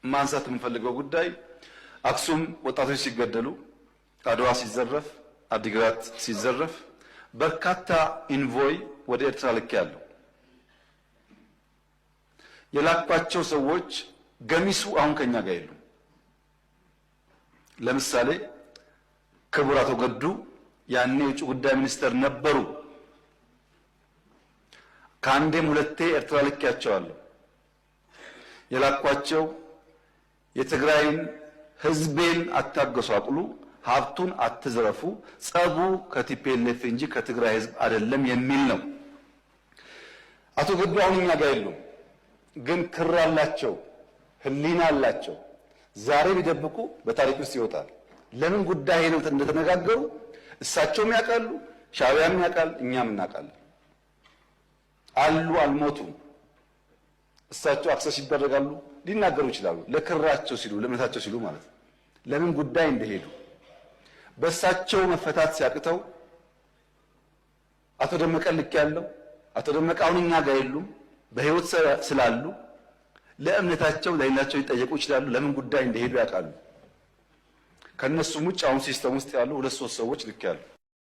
ማንሳት የምንፈልገው ጉዳይ አክሱም ወጣቶች ሲገደሉ፣ አድዋ ሲዘረፍ፣ አዲግራት ሲዘረፍ በርካታ ኢንቮይ ወደ ኤርትራ ልኬያለሁ። የላኳቸው ሰዎች ገሚሱ አሁን ከኛ ጋር የሉም። ለምሳሌ ክቡር አቶ ገዱ ያኔ የውጭ ጉዳይ ሚኒስተር ነበሩ። ከአንዴም ሁለቴ ኤርትራ ልኬያቸዋለሁ። የላኳቸው የትግራይን ህዝቤን አታገሷቅሉ፣ ሀብቱን አትዝረፉ፣ ጸቡ ከቲፒኤልኤፍ እንጂ ከትግራይ ህዝብ አይደለም የሚል ነው። አቶ ገዱ አሁን እኛ ጋር የሉም፣ ግን ክር አላቸው፣ ህሊና አላቸው። ዛሬ ቢደብቁ በታሪክ ውስጥ ይወጣል። ለምን ጉዳይ ነው እንደተነጋገሩ እሳቸውም ያውቃሉ፣ ሻዕቢያም ያውቃል፣ እኛም እናውቃለን። አሉ አልሞቱም። እሳቸው አክሰስ ይደረጋሉ፣ ሊናገሩ ይችላሉ። ለክራቸው ሲሉ ለእምነታቸው ሲሉ ማለት ነው። ለምን ጉዳይ እንደሄዱ በእሳቸው መፈታት ሲያቅተው አቶ ደመቀ ልክ ያለው አቶ ደመቀ አሁን እኛ ጋር የሉም፣ በህይወት ስላሉ ለእምነታቸው ለሌላቸው ሊጠየቁ ይችላሉ። ለምን ጉዳይ እንደሄዱ ያውቃሉ። ከነሱም ውጭ አሁን ሲስተም ውስጥ ያሉ 2-3 ሰዎች ልክ ያሉ